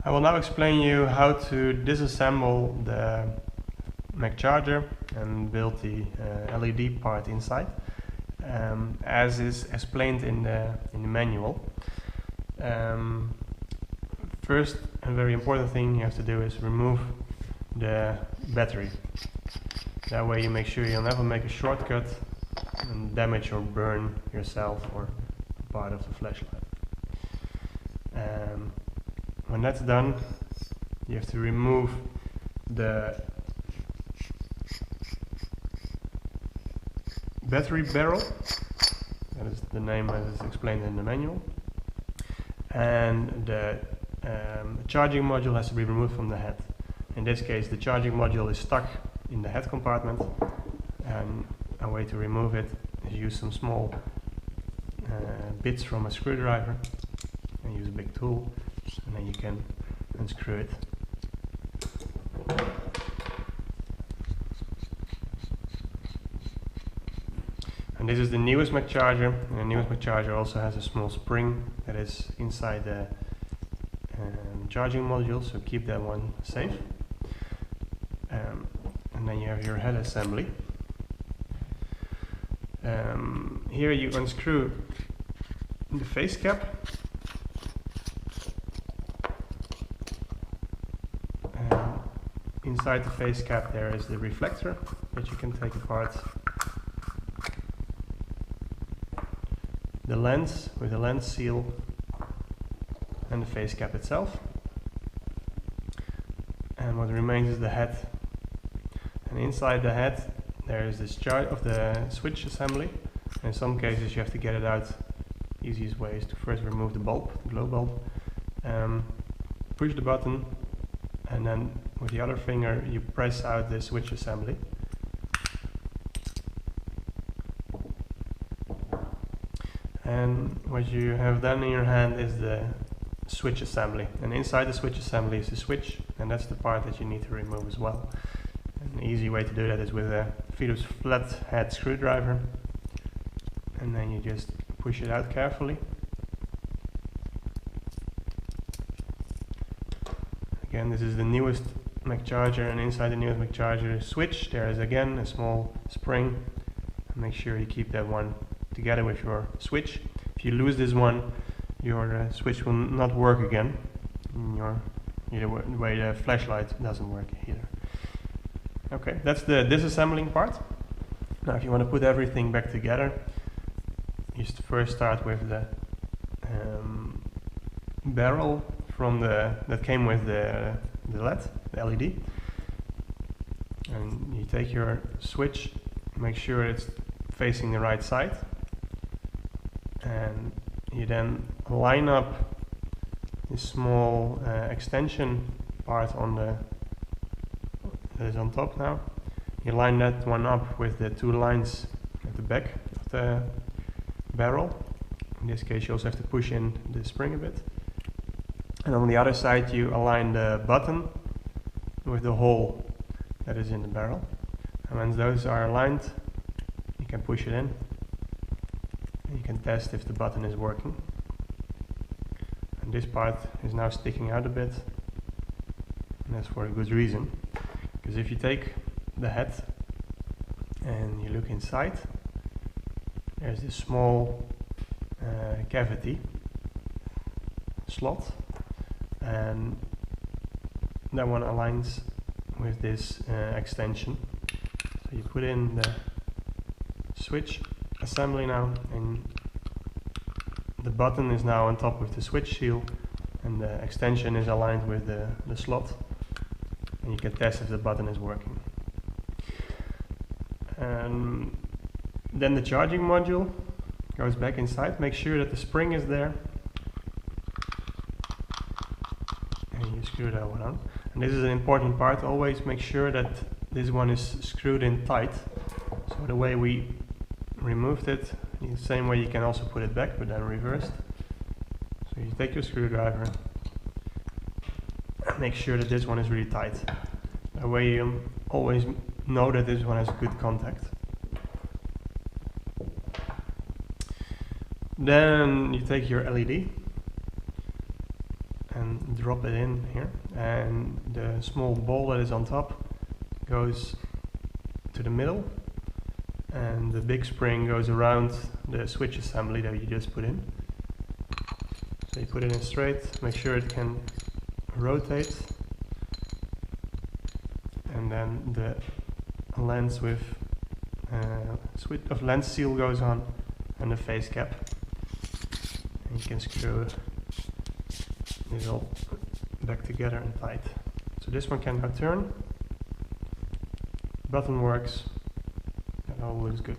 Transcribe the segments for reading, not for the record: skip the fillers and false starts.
I will now explain you how to disassemble the Magcharger and build the LED part inside, as is explained in the manual. First, a very important thing you have to do is remove the battery. That way you make sure you'll never make a shortcut and damage or burn yourself or part of the flashlight. When that's done, you have to remove the battery barrel. That is the name as is explained in the manual. And the charging module has to be removed from the head. In this case, the charging module is stuck in the head compartment, and a way to remove it is use some small bits from a screwdriver and use a big tool, and then you can unscrew it. And this is the newest Magcharger, and the newest Magcharger also has a small spring that is inside the charging module, so keep that one safe. And then you have your head assembly. Here you unscrew the face cap. Inside the face cap there is the reflector that you can take apart. The lens with the lens seal and the face cap itself. And what remains is the head. And inside the head there is this chart of the switch assembly. In some cases you have to get it out. Easiest way is to first remove the bulb, the glow bulb, push the button, and then with the other finger you press out the switch assembly. And what you have done in your hand is the switch assembly, and inside the switch assembly is the switch, and that's the part that you need to remove as well. An easy way to do that is with a Phillips flathead screwdriver, and then you just push it out carefully. Again, this is the newest Magcharger, and inside the newest Magcharger switch there is again a small spring. Make sure you keep that one together with your switch. If you lose this one, your switch will not work again. Either way the flashlight doesn't work either. Okay, that's the disassembling part. Now if you want to put everything back together, you first start with the barrel from that came with the LED, and you take your switch, make sure it's facing the right side, and you then line up this small extension part that is on top now. You line that one up with the two lines at the back of the barrel. In this case you also have to push in the spring a bit. And on the other side you align the button with the hole that is in the barrel. And once those are aligned, you can push it in. And you can test if the button is working. And this part is now sticking out a bit. And that's for a good reason. Because if you take the head and you look inside, there's this small cavity slot, and that one aligns with this extension. So you put in the switch assembly now, and the button is now on top with the switch seal, and the extension is aligned with the slot, and you can test if the button is working. And then the charging module goes back inside. Make sure that the spring is there, and you screw that one on. And this is an important part. Always make sure that this one is screwed in tight. So the way we removed it, the same way you can also put it back, but then reversed. So you take your screwdriver and make sure that this one is really tight. That way you always know that this one has good contact. Then you take your LED and drop it in here, and the small ball that is on top goes to the middle, and the big spring goes around the switch assembly that you just put in. So you put it in straight, make sure it can rotate, and then the lens with switch of lens seal goes on, and the face cap, and you can screw this all back together and tight. So this one can now turn, button works, that all looks good.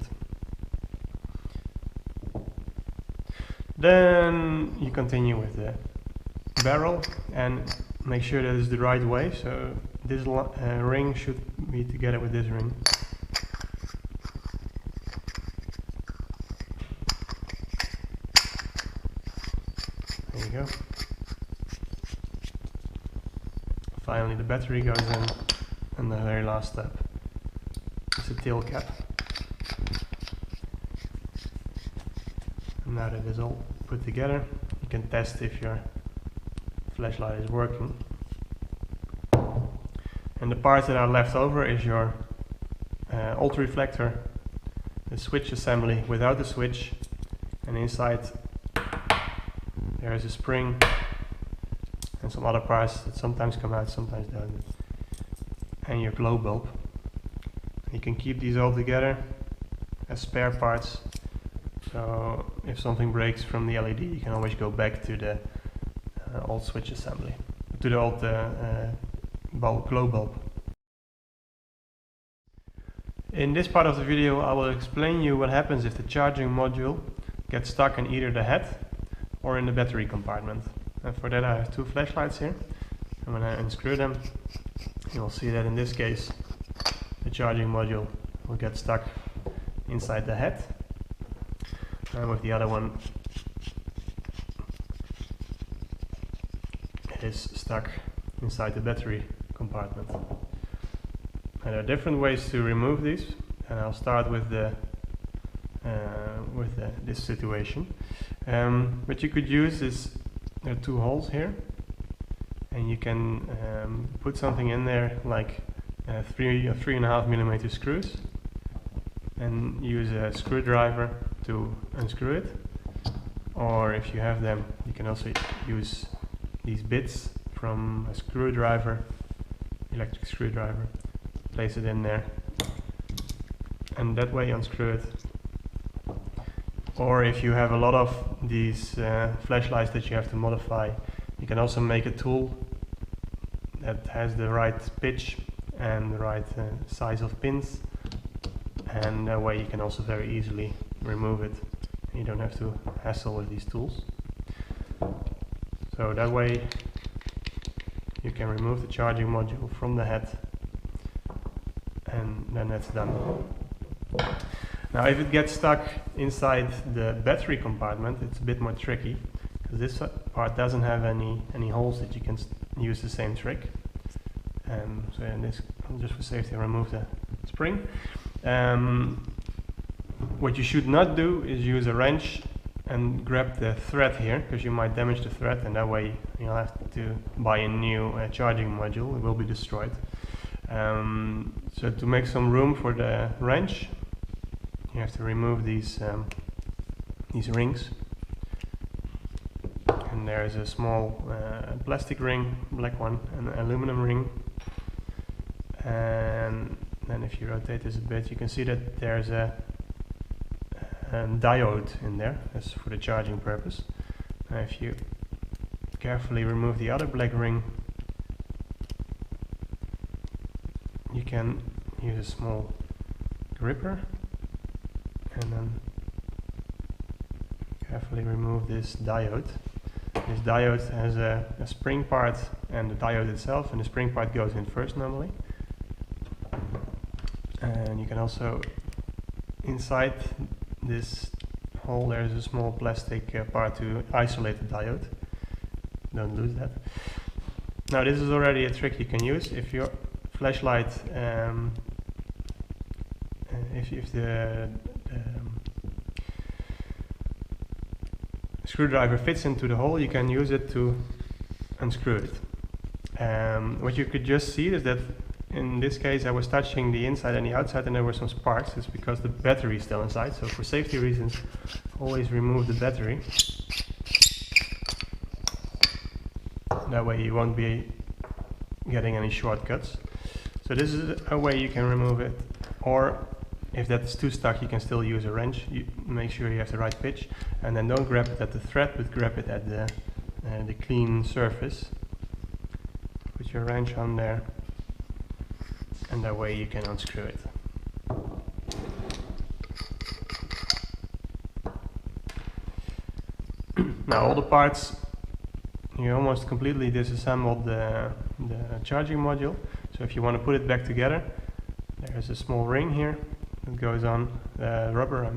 Then you continue with the barrel and make sure that it's the right way. So this ring should be together with this ring. There you go. Finally the battery goes in, and the very last step is the tail cap. And now that it's all put together, you can test if your flashlight is working. And the parts that are left over is your alt reflector, the switch assembly without the switch, and inside there is a spring and some other parts that sometimes come out, sometimes don't, and your glow bulb. You can keep these all together as spare parts, so if something breaks from the LED you can always go back to the old switch assembly, to the old glow bulb. In this part of the video I will explain you what happens if the charging module gets stuck in either the head or in the battery compartment. And for that I have two flashlights here, and when I unscrew them you will see that in this case the charging module will get stuck inside the head, and with the other one it is stuck inside the battery compartment. And there are different ways to remove these, and I'll start with this situation. What you could use is, there are two holes here, and you can put something in there like 3.5 millimeter screws, and use a screwdriver to unscrew it. Or if you have them, you can also use these bits from a screwdriver, electric screwdriver, place it in there, and that way unscrew it. Or if you have a lot of these flashlights that you have to modify, you can also make a tool that has the right pitch and the right size of pins, and that way you can also very easily remove it. You don't have to hassle with these tools. So that way you can remove the charging module from the head, and then that's done. Now if it gets stuck inside the battery compartment, it's a bit more tricky, because this part doesn't have any holes that you can use the same trick. So in this, just for safety, I'll remove the spring. What you should not do is use a wrench and grab the thread here, because you might damage the thread, and that way you'll have to buy a new charging module. It will be destroyed. So to make some room for the wrench, you have to remove these rings. And there is a small plastic ring, black one, and an aluminum ring. And then if you rotate this a bit, you can see that there's a diode in there. That's for the charging purpose. Now if you carefully remove the other black ring, you can use a small gripper and then carefully remove this diode. This diode has a spring part and the diode itself, and the spring part goes in first normally. And you can also, inside this hole, there's a small plastic part to isolate the diode. Don't lose that. Now this is already a trick you can use if your flashlight, if the screwdriver fits into the hole, you can use it to unscrew it. What you could just see is that in this case I was touching the inside and the outside and there were some sparks. It's because the battery is still inside, so for safety reasons always remove the battery. That way you won't be getting any shortcuts. So this is a way you can remove it, or if that's too stuck you can still use a wrench. You make sure you have the right pitch, and then don't grab it at the thread but grab it at the clean surface. Put your wrench on there and that way you can unscrew it. Now all the parts, you almost completely disassembled the charging module. So if you want to put it back together, there's a small ring here that goes on rubber,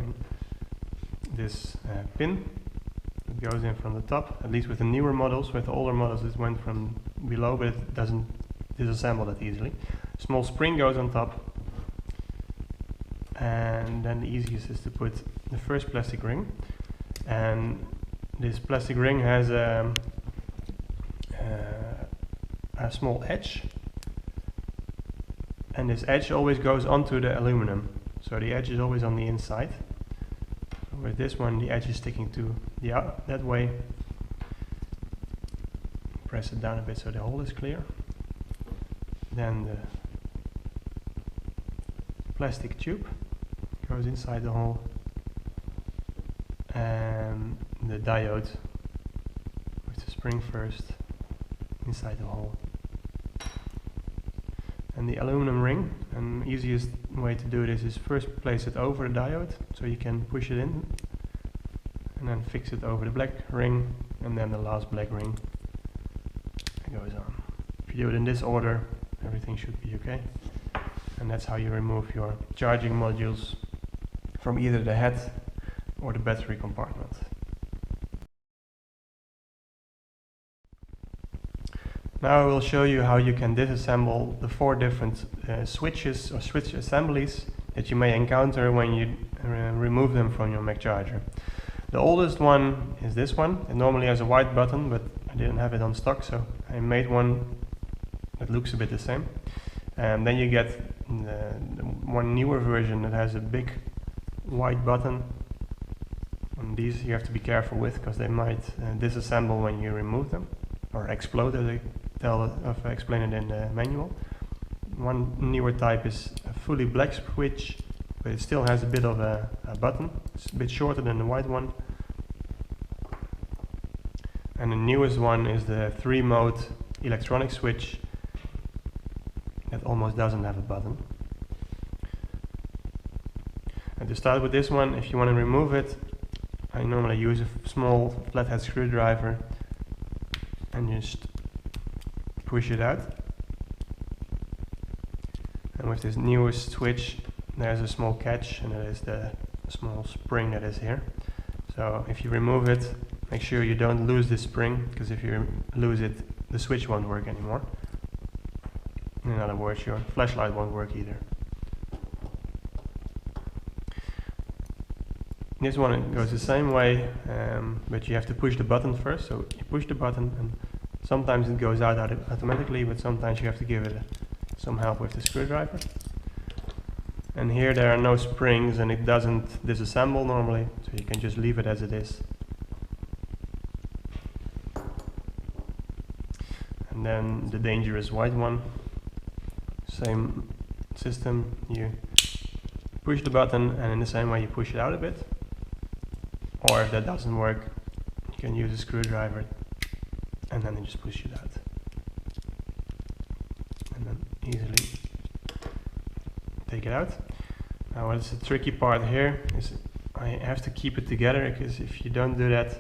this pin that goes in from the top, at least with the newer models. With the older models it went from below, but it doesn't disassemble that easily. Small spring goes on top, and then the easiest is to put the first plastic ring, and this plastic ring has a small edge, and this edge always goes onto the aluminum, so the edge is always on the inside. With this one the edge is sticking to that way. Press it down a bit so the hole is clear. Then the plastic tube goes inside the hole, and the diode with the spring first inside the hole, and the aluminum ring. And the easiest way to do this is first place it over the diode so you can push it in, and then fix it over the black ring, and then the last black ring goes on. If you do it in this order, everything should be okay. And that's how you remove your charging modules from either the head or the battery compartment. Now I will show you how you can disassemble the 4 different switches or switch assemblies that you may encounter when you remove them from your Magcharger. The oldest one is this one. It normally has a white button, but I didn't have it on stock, so I made one that looks a bit the same. And then you get the one newer version that has a big white button, and these you have to be careful with because they might disassemble when you remove them, or explode, as I explain it in the manual. One newer type is a fully black switch, but it still has a bit of a button. It's a bit shorter than the white one. And the newest one is the 3-mode electronic switch that almost doesn't have a button. And to start with this one, if you want to remove it, I normally use a small flathead screwdriver and just push it out. And with this newest switch there's a small catch, and it is the small spring that is here. So if you remove it, make sure you don't lose this spring, because if you lose it, the switch won't work anymore. In other words, your flashlight won't work either. This one goes the same way, but you have to push the button first. So you push the button, and sometimes it goes out automatically, but sometimes you have to give it some help with the screwdriver. And here there are no springs, and it doesn't disassemble normally, so you can just leave it as it is. And then the dangerous white one, same system. You push the button, and in the same way you push it out a bit. Or if that doesn't work, you can use a screwdriver, and then you just push it out. And then easily take it out. Now what's the tricky part here is I have to keep it together, because if you don't do that,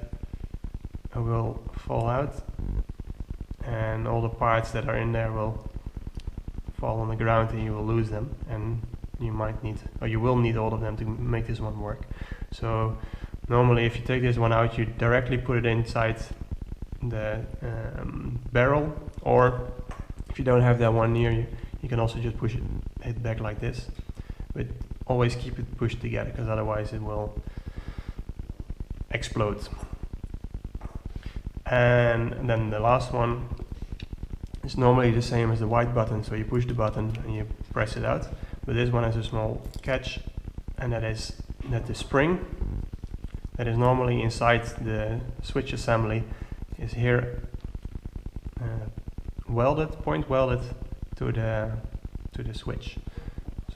it will fall out, and all the parts that are in there will fall on the ground, and you will lose them, and you might need, or you will need all of them to make this one work. So normally if you take this one out, you directly put it inside the barrel, or if you don't have that one near you, you can also just push it back like this. But always keep it pushed together, because otherwise it will explode. And then the last one is normally the same as the white button, so you push the button and you press it out. But this one has a small catch, and that is that the spring that is normally inside the switch assembly is here point welded to the switch.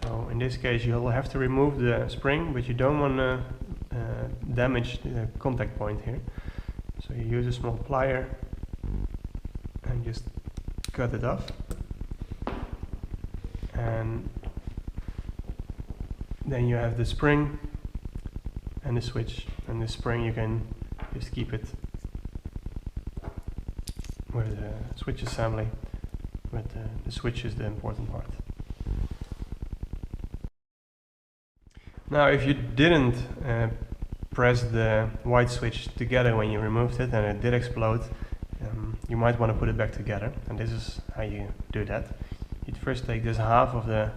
So in this case you'll have to remove the spring, but you don't want to damage the contact point here. So you use a small plier and just cut it off, and then you have the spring and the switch. And the spring you can just keep it with the switch assembly, but the switch is the important part. Now if you didn't press the white switch together when you removed it and it did explode, you might want to put it back together, and this is how you do that. You'd first take this half of the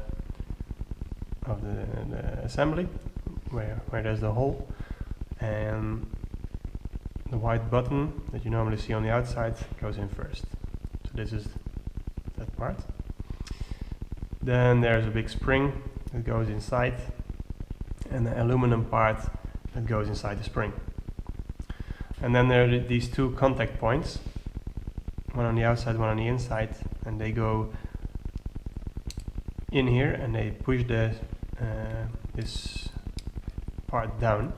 assembly where there's the hole, and the white button that you normally see on the outside goes in first. So this is that part. Then there's a big spring that goes inside, and the aluminum part that goes inside the spring. And then there are these two contact points, one on the outside, one on the inside, and they go in here and they push the this part down.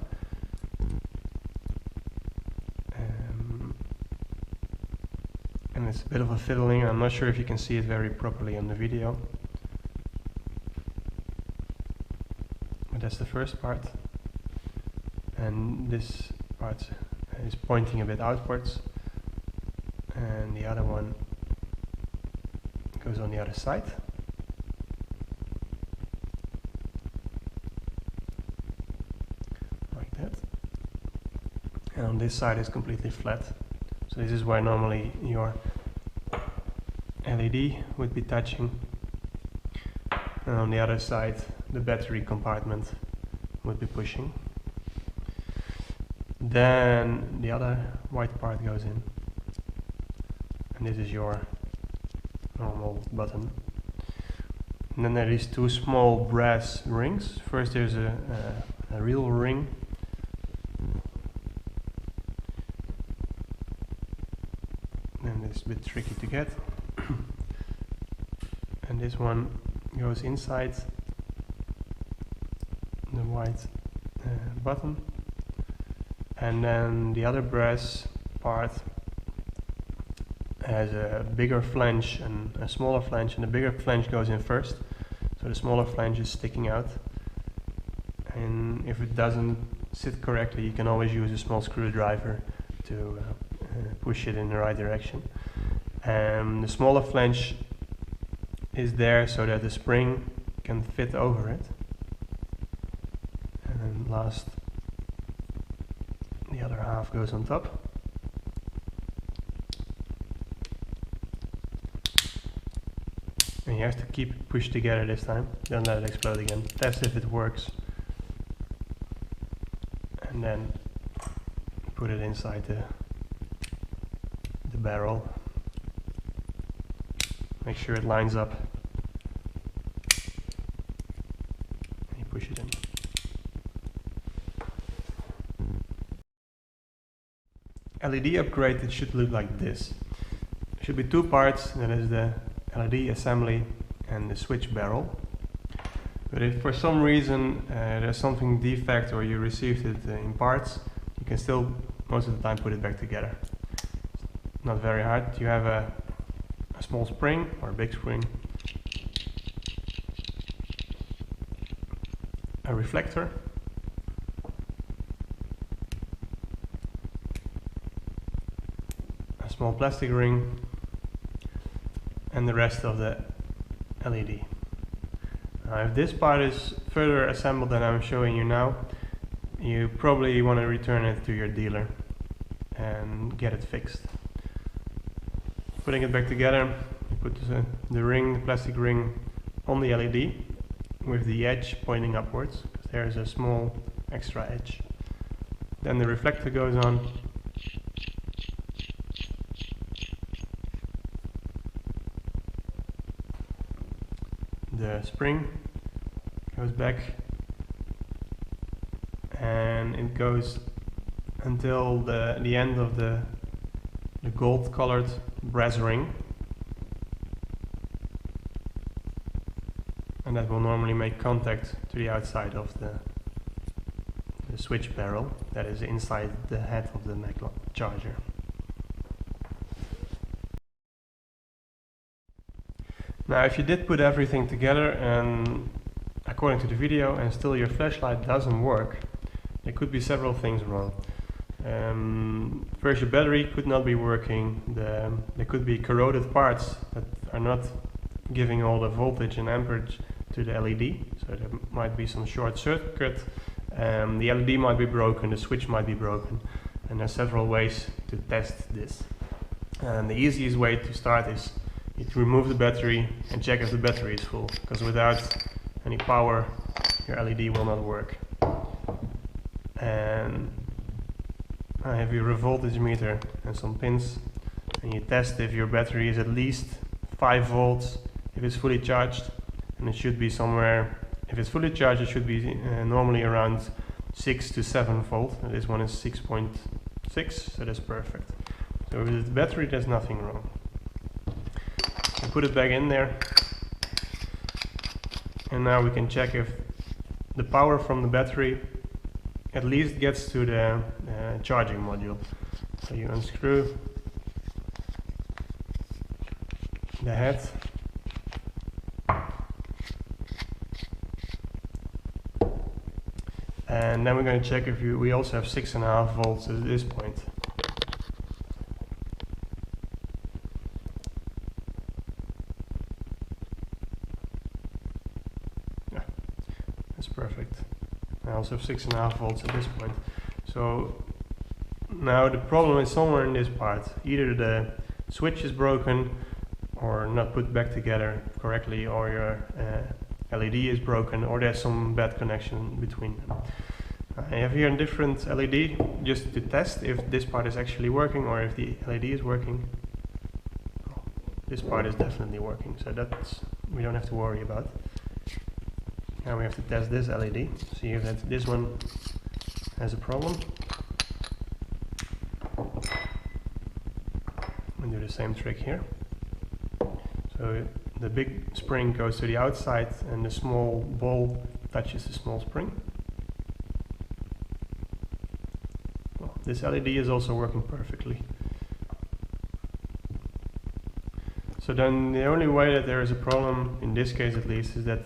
And it's a bit of a fiddling. I'm not sure if you can see it very properly on the video, but that's the first part, and this part is pointing a bit outwards, and the other one goes on the other side. Like that. And on this side is completely flat. So this is where normally your LED would be touching. And on the other side the battery compartment would be pushing. Then the other white part goes in. And this is your normal button. And then there are these two small brass rings. First there's a real ring. And it's a bit tricky to get. And this one goes inside the white button. And then the other brass part has a bigger flange and a smaller flange, and the bigger flange goes in first, so the smaller flange is sticking out. And if it doesn't sit correctly, you can always use a small screwdriver to push it in the right direction. The smaller flange is there so that the spring can fit over it. And then last, the other half goes on top. And you have to keep it pushed together this time, don't let it explode again. Test if it works. And then put it inside the barrel. Make sure it lines up. And you push it in. LED upgrade, it should look like this. There should be two parts, that is the LED assembly and the switch barrel. But if for some reason there's something defect or you received it in parts, you can still most of the time put it back together. It's not very hard. You have a small spring or a big spring, a reflector, a small plastic ring, and the rest of the LED. Now, if this part is further assembled than I'm showing you now, you probably want to return it to your dealer and get it fixed. Putting it back together, you put the ring, the plastic ring, on the LED with the edge pointing upwards, because there is a small extra edge. Then the reflector goes on, the spring goes back, and it goes until the end of the gold colored brass ring, and that will normally make contact to the outside of the switch barrel that is inside the head of the Maglite charger. Now if you did put everything together and according to the video and still your flashlight doesn't work, there could be several things wrong. First, your battery could not be working. There could be corroded parts that are not giving all the voltage and amperage to the LED, so there might be some short circuit. The LED might be broken, the switch might be broken, and there are several ways to test this. And the easiest way to start is to remove the battery and check if the battery is full, because without any power your LED will not work. And I have your voltage meter and some pins, and you test if your battery is at least 5 volts if it's fully charged, and it should be somewhere, if it's fully charged it should be normally around 6 to 7 volt, and this one is 6.6, so that's perfect. So with the battery there's nothing wrong. I put it back in there, and now we can check if the power from the battery at least gets to the charging module. So you unscrew the head, and then we're going to check if we also have 6.5 volts at this point. Yeah, that's perfect. I also have 6.5 volts at this point. So now the problem is somewhere in this part. Either the switch is broken or not put back together correctly, or your LED is broken, or there's some bad connection between them. I have here a different LED just to test if this part is actually working or if the LED is working. This part is definitely working, so that's we don't have to worry about. Now we have to test this LED, see if this one has a problem. And do the same trick here. So the big spring goes to the outside and the small ball touches the small spring. Well, this LED is also working perfectly. So then the only way that there is a problem, in this case at least, is that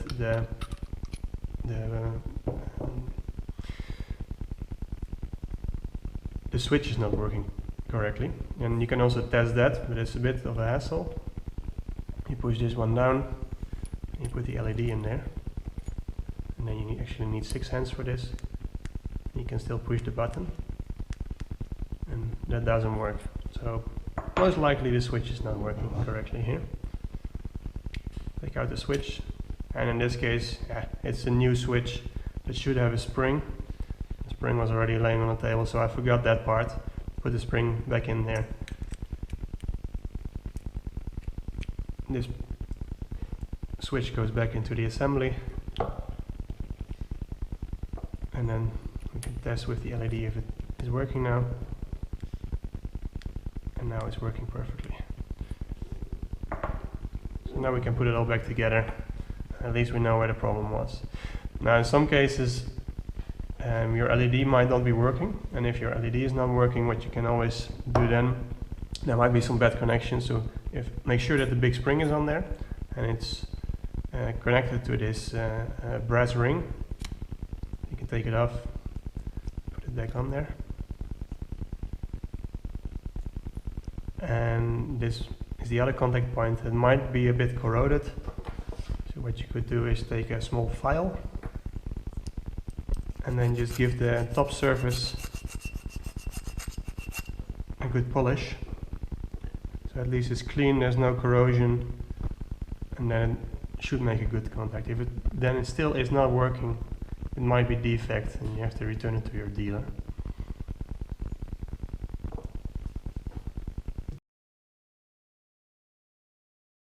the switch is not working correctly. And you can also test that, but it's a bit of a hassle. You push this one down, and you put the LED in there, and then you actually need 6 hands for this. You can still push the button, and that doesn't work. So most likely the switch is not working correctly here. Take out the switch, and in this case, it's a new switch that should have a spring. The spring was already laying on the table, so I forgot that part. Put the spring back in there. This switch goes back into the assembly, and then we can test with the LED if it is working now. And now it's working perfectly. So now we can put it all back together. At least we know where the problem was. Now in some cases your LED might not be working, and if your LED is not working, what you can always do then, there might be some bad connections, so make sure that the big spring is on there and it's connected to this brass ring. You can take it off, put it back on there. And this is the other contact point that might be a bit corroded. So what you could do is take a small file and then just give the top surface a good polish. So at least it's clean, there's no corrosion, and then it should make a good contact. If it then it still is not working, it might be defect and you have to return it to your dealer.